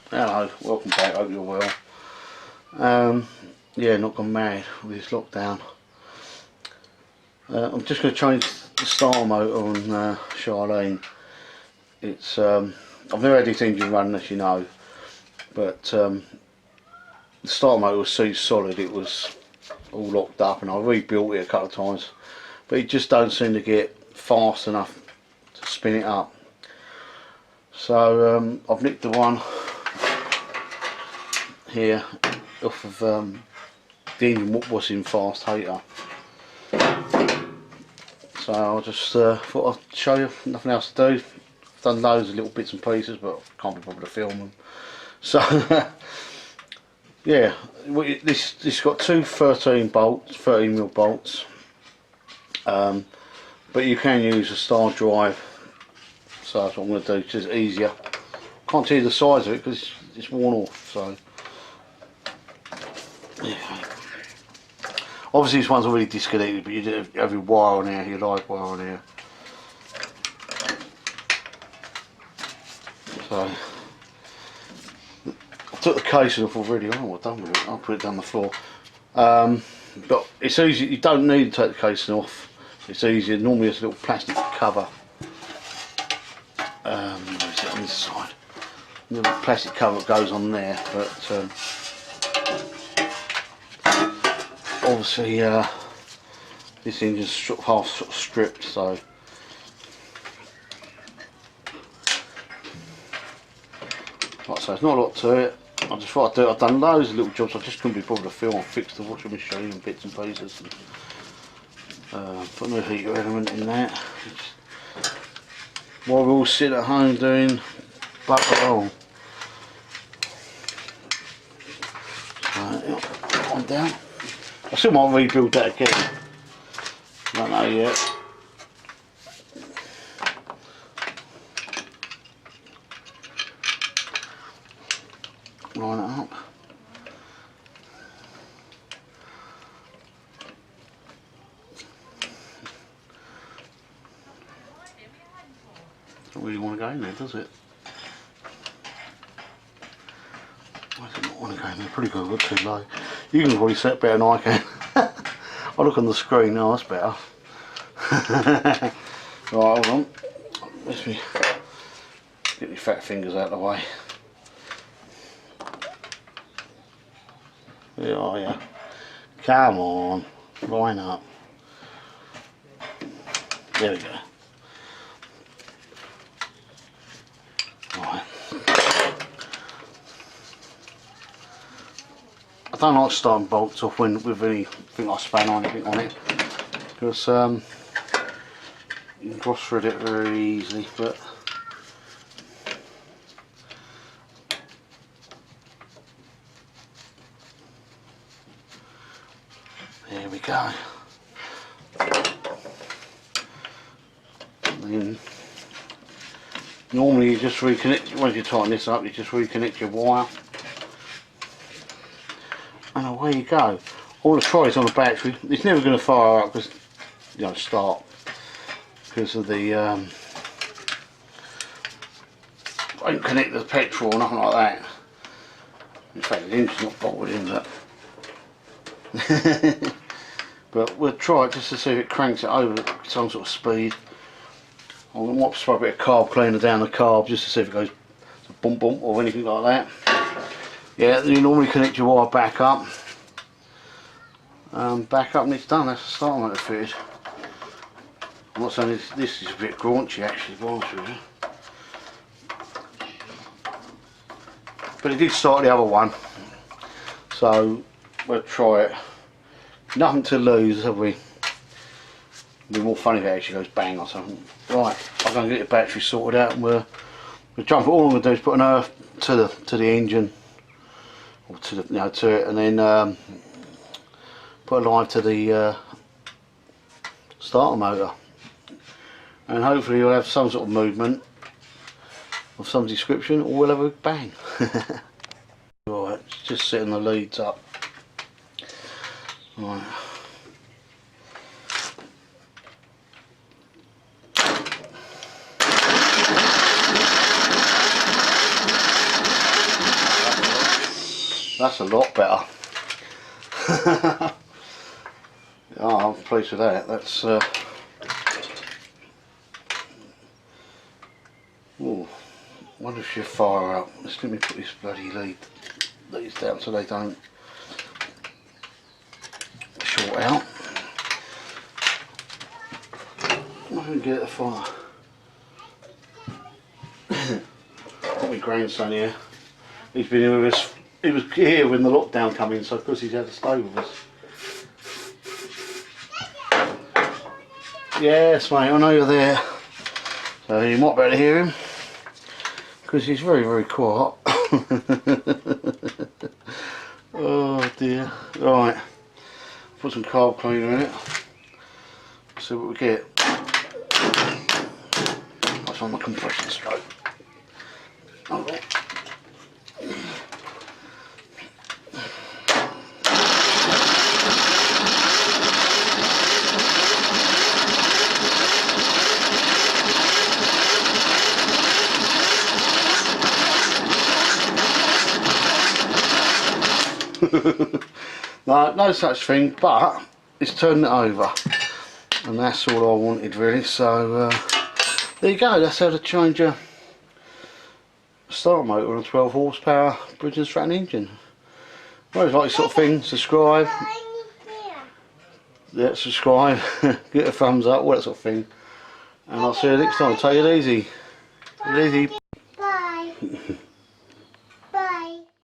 Hello, welcome back, hope you're well. Yeah, not gone mad with this lockdown. I'm just going to change the starter motor on Charlene. It's I've never had this engine running, as you know, but the starter motor was so solid it was all locked up, and I rebuilt it a couple of times, but it just don't seem to get fast enough to spin it up. So I've nicked the one here off of the engine was in fast hater, so I just thought I'd show you. Nothing else to do. I've done loads of little bits and pieces, but I can't be bothered to film them. So yeah, this got two 13mm bolts, but you can use a star drive, so that's what I'm going to do, it's just easier. Can't tell you the size of it because it's worn off. So yeah. Obviously this one's already disconnected, but you have your wire on here, your live wire on here. So I took the casing off already. I don't know what I've done with it. I'll put it down the floor. But it's easy, you don't need to take the casing off. It's easier. Normally it's a little plastic cover. Where is it on this side? A little plastic cover that goes on there, but obviously this engine's half sort of stripped, so like I say, it's not a lot to it. I just thought I'd do it. I've done loads of little jobs, I just couldn't be bothered to film. I fixed the washing machine and bits and pieces, and put a heater element in that. While we all sit at home doing bugger all. So, on down. I still might rebuild that again. Don't know yet. Line it up. Don't really want to go in there, does it? Why does it not want to go in there? Pretty good, look too low. You can probably set better than I can. I look on the screen, oh that's better. Right, hold on. Let me get your fat fingers out of the way. Where are you? Come on, line up. There we go. Right. I don't like starting bolts off with anything like spanner or anything on it, because you can cross thread it very easily, but there we go. And then normally you just reconnect, once you tighten this up, you just reconnect your wire. And away you go. All the tries on the battery, it's never going to fire up because, you know, start, because of the won't connect the petrol or nothing like that. In fact, the engine's not bolted in, but we'll try it just to see if it cranks it over some sort of speed. I might spray a bit of carb cleaner down the carb just to see if it goes bump bump or anything like that. Yeah, then you normally connect your wire back up. Back up and it's done. That's the starter motor fitted. I'm not saying this is a bit graunchy actually, to be honest with you. But it did start the other one. So we'll try it. Nothing to lose, have we? It'd be more funny if it actually goes bang or something. Right, I'm going to get the battery sorted out and we'll jump. All I'm going to do is put an earth to the engine, or to the, you know, to it, and then put a live to the starter motor, and hopefully you'll have some sort of movement of some description, or we'll have a bang. Right, just setting the leads up. Right. That's a lot better. Oh, I'm pleased with that. That's oh, wonder if she'll fire up. Let's let me put this bloody leads down so they don't short out. I can get the fire. Got my grandson here. He's been here with us. He was here when the lockdown came in, so of course he's had to stay with us. Yes, mate, I know you're there. So you might be able to hear him because he's very, very quiet. Oh dear. Right, put some carb cleaner in it. See what we get. That's on the compression stroke. Hold on. No such thing, but it's turned it over, and that's all I wanted really. So there you go. That's how to change a starter motor on a 12 horsepower Briggs and Stratton engine. Well, if you like this sort of thing, subscribe. Yeah, subscribe. Get a thumbs up, all that sort of thing. And I'll see you next time. Take it easy. Take it easy.